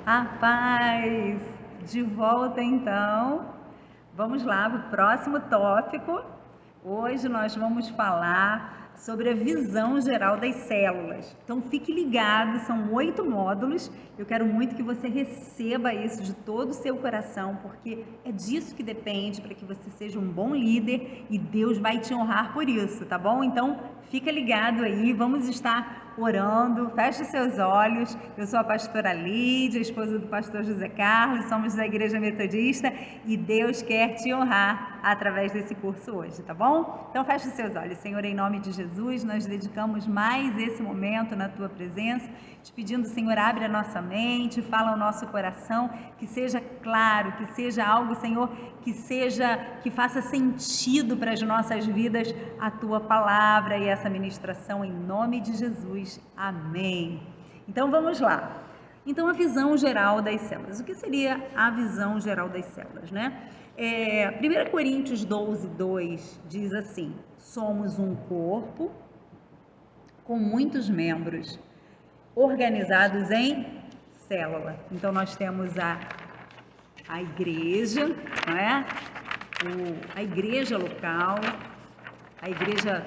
A paz! De volta então. Vamos lá para o próximo tópico. Hoje nós vamos falar sobre a visão geral das células. Então fique ligado, são 8 módulos. Eu quero muito que você receba isso de todo o seu coração, porque é disso que depende para que você seja um bom líder e Deus vai te honrar por isso, tá bom? Então fica ligado aí, vamos estar orando, feche seus olhos. Eu sou a pastora Lídia, esposa do pastor José Carlos, somos da Igreja Metodista e Deus quer te honrar através desse curso hoje, tá bom? Então feche seus olhos. Senhor, em nome de Jesus, nós dedicamos mais esse momento na tua presença, te pedindo, Senhor, abre a nossa mente, fala ao nosso coração, que seja claro, que seja algo, Senhor, que faça sentido para as nossas vidas a tua palavra e essa ministração em nome de Jesus. Amém. Então vamos lá. Então a visão geral das células. O que seria a visão geral das células, né? 1 Coríntios 12, 2 diz assim: somos um corpo com muitos membros organizados em célula. Então nós temos a igreja, não é? A igreja local, a igreja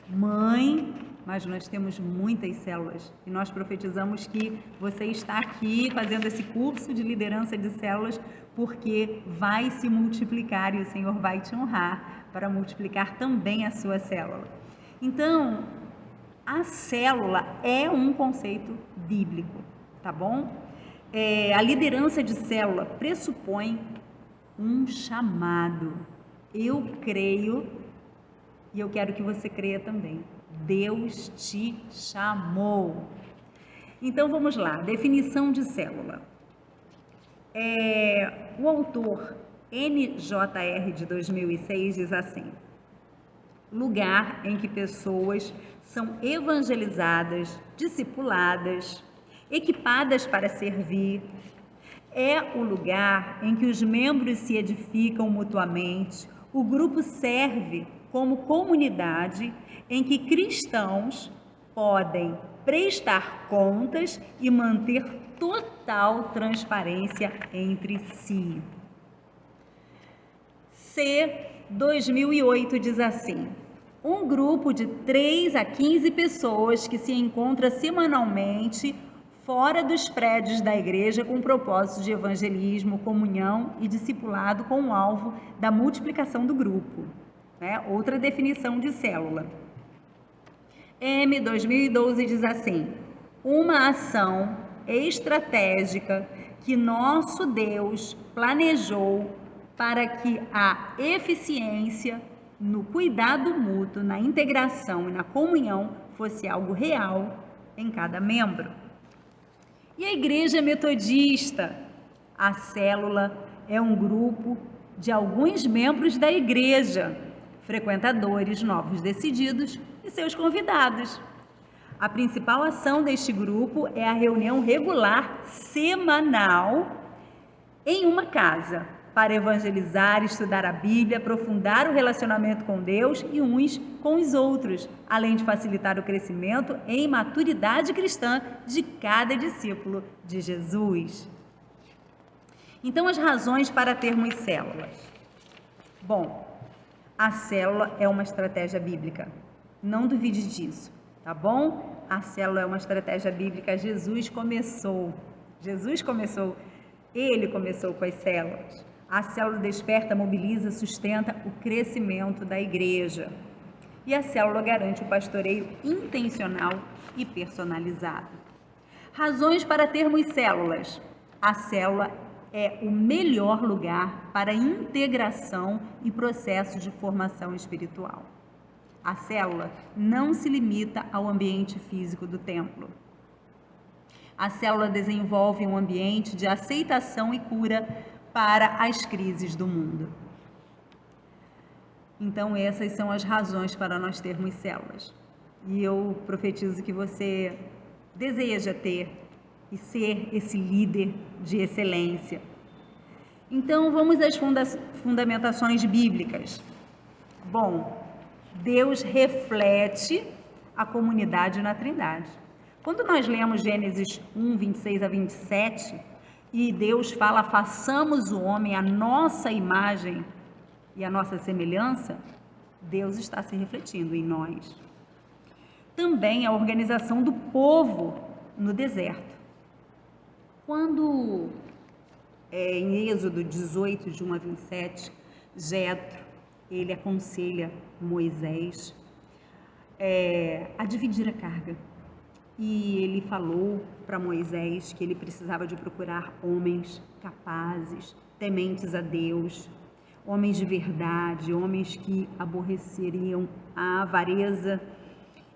mãe, mas nós temos muitas células e nós profetizamos que você está aqui fazendo esse curso de liderança de células porque vai se multiplicar e o Senhor vai te honrar para multiplicar também a sua célula. Então, a célula é um conceito bíblico, tá bom? A liderança de célula pressupõe um chamado. Eu creio e eu quero que você creia também. Deus te chamou. Então vamos lá, definição de célula. O autor NJR de 2006 diz assim: lugar em que pessoas são evangelizadas, discipuladas, equipadas para servir. É o lugar em que os membros se edificam mutuamente. O grupo serve como comunidade em que cristãos podem prestar contas e manter total transparência entre si. C. 2008 diz assim: um grupo de 3 a 15 pessoas que se encontra semanalmente fora dos prédios da igreja com o propósito de evangelismo, comunhão e discipulado com o alvo da multiplicação do grupo. Outra definição de célula. M. 2012 diz assim: uma ação estratégica que nosso Deus planejou para que a eficiência no cuidado mútuo, na integração e na comunhão fosse algo real em cada membro. E a Igreja Metodista? A célula é um grupo de alguns membros da igreja, frequentadores, novos decididos e seus convidados. A principal ação deste grupo é a reunião regular semanal em uma casa, para evangelizar, estudar a Bíblia, aprofundar o relacionamento com Deus e uns com os outros, além de facilitar o crescimento em maturidade cristã de cada discípulo de Jesus. Então, as razões para termos células. Bom, a célula é uma estratégia bíblica. Não duvide disso, tá bom? A célula é uma estratégia bíblica. Jesus começou, ele começou com as células. A célula desperta, mobiliza, sustenta o crescimento da igreja. E a célula garante o pastoreio intencional e personalizado. Razões para termos células. A célula é o melhor lugar para integração e processo de formação espiritual. A célula não se limita ao ambiente físico do templo. A célula desenvolve um ambiente de aceitação e cura para as crises do mundo. Então, essas são as razões para nós termos células. E eu profetizo que você deseja ter e ser esse líder de excelência. Então, vamos às fundamentações bíblicas. Bom, Deus reflete a comunidade na Trindade. Quando nós lemos Gênesis 1, 26 a 27, e Deus fala, façamos o homem à nossa imagem e à nossa semelhança, Deus está se refletindo em nós. Também a organização do povo no deserto. Quando, em Êxodo 18, de 1 a 27, Jetro, ele aconselha Moisés a dividir a carga. E ele falou para Moisés que ele precisava de procurar homens capazes, tementes a Deus, homens de verdade, homens que aborreceriam a avareza.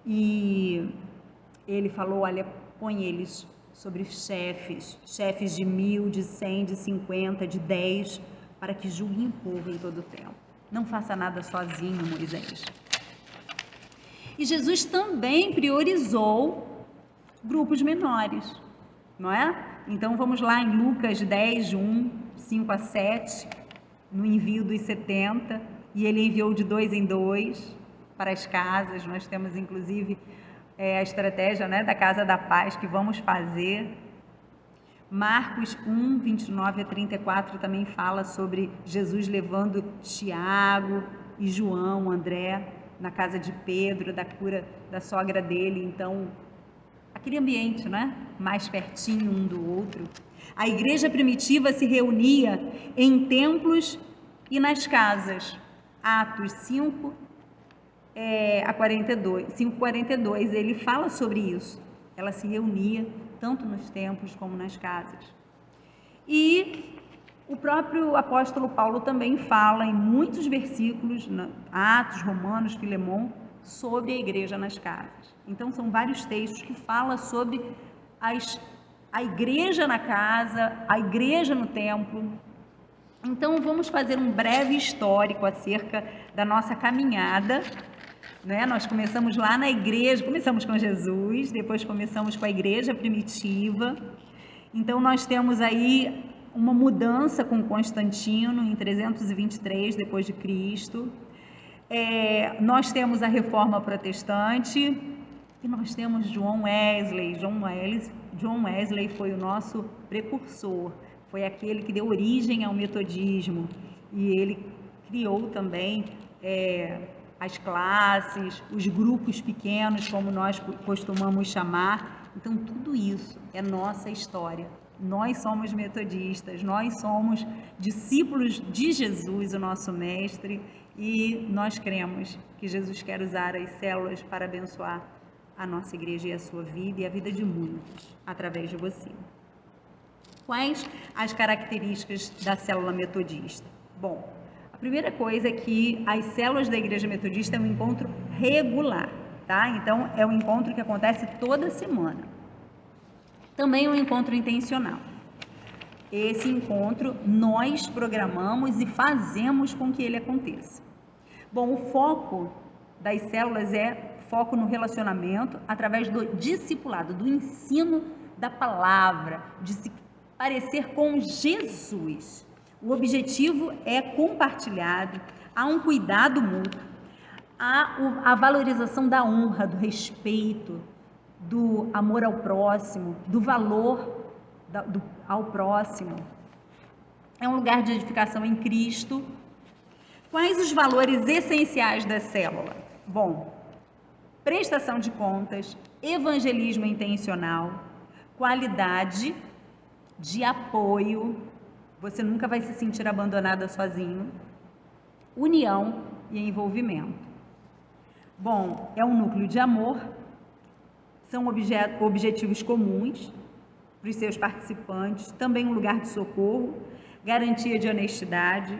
E ele falou, olha, põe eles sobre chefes de 1000, de 100, de 50, de 10, para que julguem o povo em todo o tempo. Não faça nada sozinho, Moisés. E Jesus também priorizou grupos menores, não é? Então vamos lá em Lucas 10, de 5 a 7, no envio dos 70, e ele enviou de 2 em 2 para as casas. Nós temos inclusive a estratégia, né, da Casa da Paz que vamos fazer. Marcos 1, 29 a 34 também fala sobre Jesus levando Tiago e João, André, na casa de Pedro, da cura da sogra dele. Então, aquele ambiente, né, mais pertinho um do outro. A igreja primitiva se reunia em templos e nas casas. Atos 5 a 42, 5:42, ele fala sobre isso. Ela se reunia tanto nos templos como nas casas. E o próprio apóstolo Paulo também fala em muitos versículos, Atos, Romanos, Filemon, sobre a igreja nas casas. Então são vários textos que falam sobre a igreja na casa, a igreja no templo. Então vamos fazer um breve histórico acerca da nossa caminhada, né? Nós começamos lá na igreja, começamos com Jesus, depois começamos com a igreja primitiva. Então nós temos aí uma mudança com Constantino em 323 depois de Cristo. Nós temos a Reforma Protestante e nós temos John Wesley. John Wesley foi o nosso precursor, foi aquele que deu origem ao metodismo, e ele criou também as classes, os grupos pequenos, como nós costumamos chamar. Então tudo isso é nossa história. Nós somos metodistas, nós somos discípulos de Jesus, o nosso mestre, e nós cremos que Jesus quer usar as células para abençoar a nossa igreja e a sua vida e a vida de muitos através de você. Quais as características da célula metodista? Bom, a primeira coisa é que as células da igreja metodista é um encontro regular, tá? Então é um encontro que acontece toda semana. Também é um encontro intencional. Esse encontro nós programamos e fazemos com que ele aconteça. Bom, o foco das células é foco no relacionamento através do discipulado, do ensino da palavra, de se parecer com Jesus. O objetivo é compartilhado, há um cuidado mútuo, há a valorização da honra, do respeito, do amor ao próximo, do valor ao próximo. É um lugar de edificação em Cristo. Quais os valores essenciais da célula? Bom, prestação de contas, evangelismo intencional, qualidade de apoio, você nunca vai se sentir abandonada sozinho, união e envolvimento. Bom, é um núcleo de amor, são objetivos comuns para os seus participantes, também um lugar de socorro, garantia de honestidade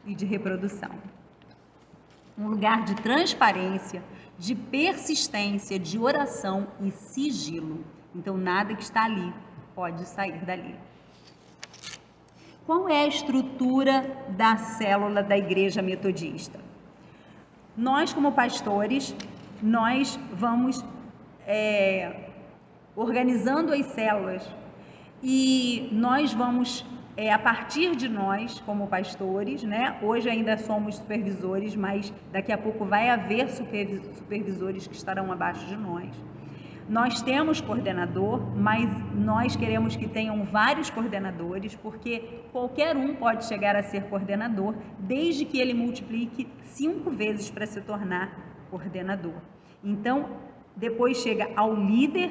e de reprodução. Um lugar de transparência, de persistência, de oração e sigilo. Então, nada que está ali pode sair dali. Qual é a estrutura da célula da igreja metodista? Nós, como pastores, nós vamos organizando as células e nós vamos, a partir de nós, como pastores, né? Hoje ainda somos supervisores, mas daqui a pouco vai haver supervisores que estarão abaixo de nós. Nós temos coordenador, mas nós queremos que tenham vários coordenadores, porque qualquer um pode chegar a ser coordenador, desde que ele multiplique 5 vezes para se tornar coordenador. Então, depois chega ao líder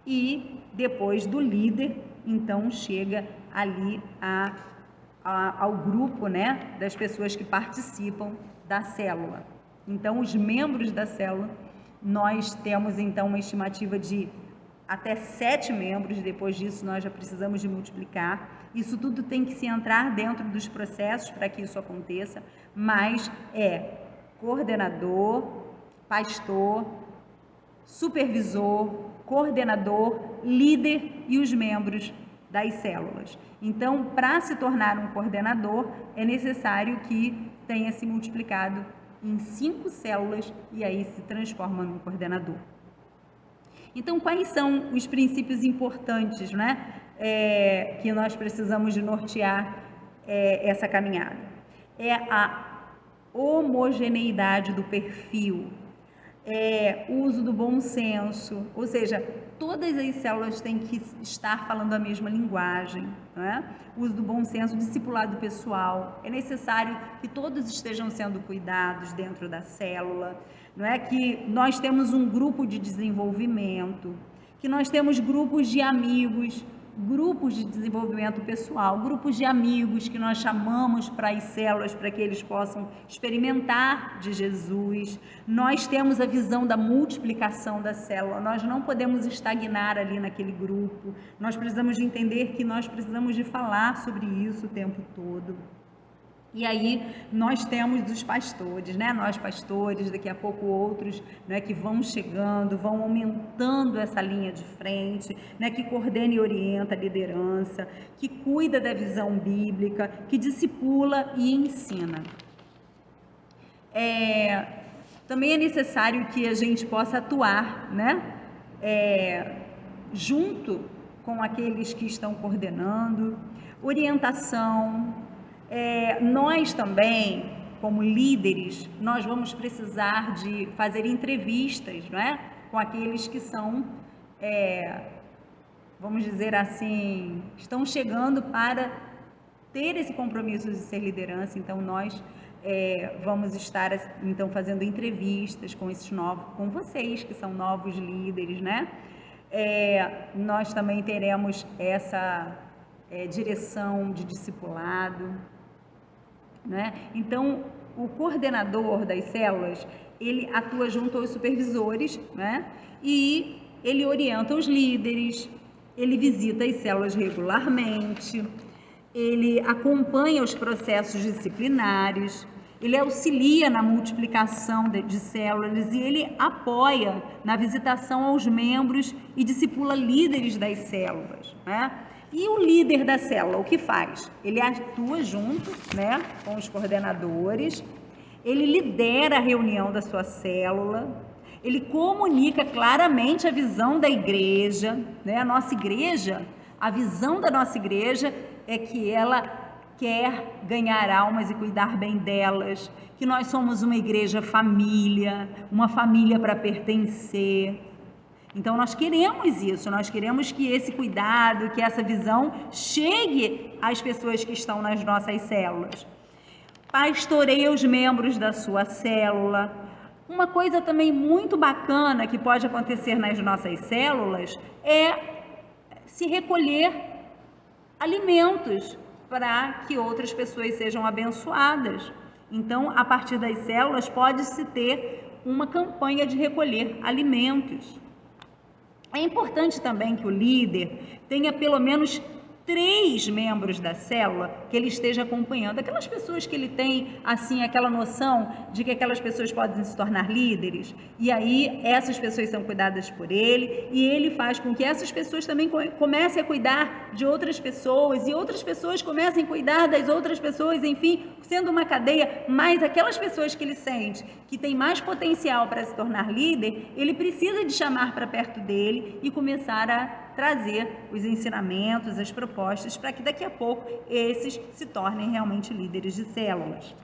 e depois do líder, então chega ali ao grupo, né, das pessoas que participam da célula. Então, os membros da célula, nós temos então uma estimativa de até 7 membros, depois disso nós já precisamos de multiplicar. Isso tudo tem que se entrar dentro dos processos para que isso aconteça, mas é coordenador, pastor, supervisor, coordenador, líder e os membros das células. Então, para se tornar um coordenador, é necessário que tenha se multiplicado em 5 células e aí se transforma num coordenador. Então, quais são os princípios importantes, né, que nós precisamos de nortear essa caminhada? É a homogeneidade do perfil, o uso do bom senso, ou seja, todas as células têm que estar falando a mesma linguagem, né? O uso do bom senso, discipulado pessoal, é necessário que todos estejam sendo cuidados dentro da célula, não é? Que nós temos um grupo de desenvolvimento, que nós temos grupos de amigos, grupos de desenvolvimento pessoal, grupos de amigos que nós chamamos para as células para que eles possam experimentar de Jesus. Nós temos a visão da multiplicação da célula, nós não podemos estagnar ali naquele grupo, nós precisamos de entender que nós precisamos de falar sobre isso o tempo todo. E aí nós temos os pastores, né? Nós pastores, daqui a pouco outros, né, que vão chegando, vão aumentando essa linha de frente, né, que coordena e orienta a liderança, que cuida da visão bíblica, que discipula e ensina. Também é necessário que a gente possa atuar, né, junto com aqueles que estão coordenando, orientação. Nós também, como líderes, nós vamos precisar de fazer entrevistas, não é? Com aqueles que são, vamos dizer assim, estão chegando para ter esse compromisso de ser liderança. Então, nós vamos estar então fazendo entrevistas com esses novos, com vocês que são novos líderes, né? Nós também teremos essa direção de discipulado, né? Então, o coordenador das células, ele atua junto aos supervisores, né? E ele orienta os líderes, ele visita as células regularmente, ele acompanha os processos disciplinares, ele auxilia na multiplicação de células e ele apoia na visitação aos membros e discipula líderes das células, né? E o líder da célula, o que faz? Ele atua junto, né, com os coordenadores, ele lidera a reunião da sua célula, ele comunica claramente a visão da igreja, né? A nossa igreja, a visão da nossa igreja é que ela quer ganhar almas e cuidar bem delas, que nós somos uma igreja família, uma família para pertencer. Então, nós queremos isso, nós queremos que esse cuidado, que essa visão chegue às pessoas que estão nas nossas células. Pastoreia os membros da sua célula. Uma coisa também muito bacana que pode acontecer nas nossas células é se recolher alimentos para que outras pessoas sejam abençoadas. Então, a partir das células, pode-se ter uma campanha de recolher alimentos. É importante também que o líder tenha pelo menos 3 membros da célula que ele esteja acompanhando. Aquelas pessoas que ele tem, assim, aquela noção de que aquelas pessoas podem se tornar líderes. E aí, essas pessoas são cuidadas por ele. E ele faz com que essas pessoas também comecem a cuidar de outras pessoas. E outras pessoas comecem a cuidar das outras pessoas. Enfim, sendo uma cadeia. Mas aquelas pessoas que ele sente que tem mais potencial para se tornar líder, ele precisa de chamar para perto dele e começar a trazer os ensinamentos, as propostas, para que daqui a pouco esses se tornem realmente líderes de células.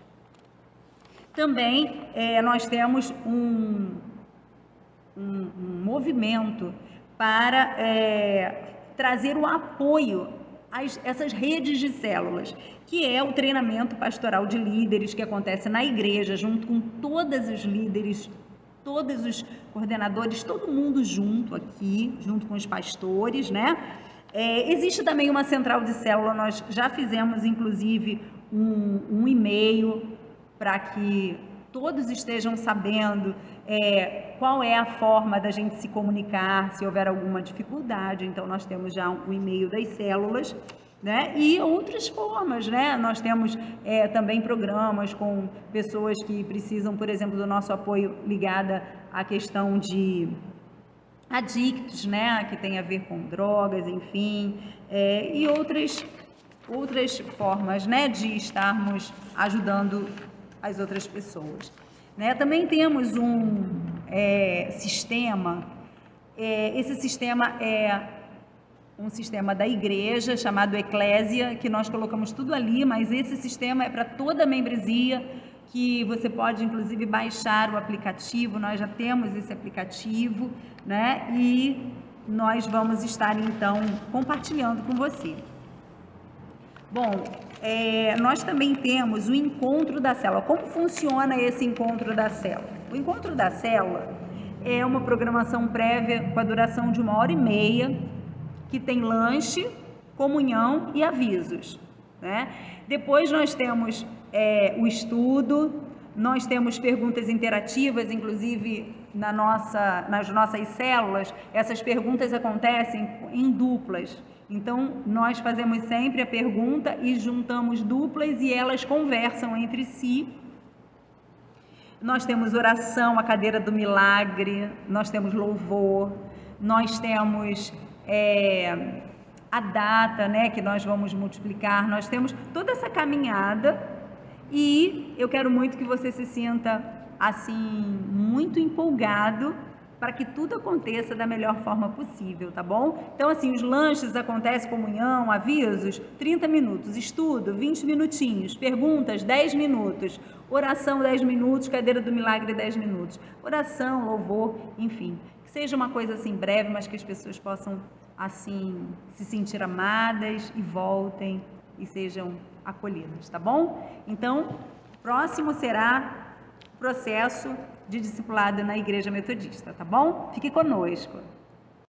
Também nós temos um movimento para trazer o apoio a essas redes de células, que é o treinamento pastoral de líderes que acontece na igreja, junto com todos os líderes, todos os coordenadores, todo mundo junto aqui, junto com os pastores, né? Existe também uma central de célula, nós já fizemos inclusive um e-mail para que todos estejam sabendo qual é a forma da gente se comunicar, se houver alguma dificuldade. Então, nós temos já o e-mail das células, né? E outras formas, né? Nós temos também programas com pessoas que precisam, por exemplo, do nosso apoio ligada à questão de adictos, né? Que tem a ver com drogas, enfim, e outras formas, né? De estarmos ajudando as outras pessoas, né? Também temos um sistema, esse sistema é um sistema da igreja chamado Eclésia, que nós colocamos tudo ali, mas esse sistema é para toda a membresia, que você pode inclusive baixar o aplicativo, nós já temos esse aplicativo, né? E nós vamos estar então compartilhando com você. Bom, nós também temos o encontro da célula. Como funciona esse encontro da célula? O encontro da célula é uma programação prévia com a duração de 1h30, que tem lanche, comunhão e avisos, né? Depois nós temos o estudo, nós temos perguntas interativas, inclusive nas nossas células, essas perguntas acontecem em duplas. Então, nós fazemos sempre a pergunta e juntamos duplas e elas conversam entre si. Nós temos oração, a cadeira do milagre, nós temos louvor, nós temos a data, né, que nós vamos multiplicar, nós temos toda essa caminhada e eu quero muito que você se sinta assim, muito empolgado para que tudo aconteça da melhor forma possível, tá bom? Então, assim, os lanches acontecem, comunhão, avisos, 30 minutos, estudo, 20 minutinhos, perguntas, 10 minutos, oração, 10 minutos, cadeira do milagre, 10 minutos, oração, louvor, enfim, que seja uma coisa assim breve, mas que as pessoas possam, assim, se sentir amadas e voltem e sejam acolhidas, tá bom? Então, próximo será processo de discipulado na Igreja Metodista, tá bom? Fique conosco.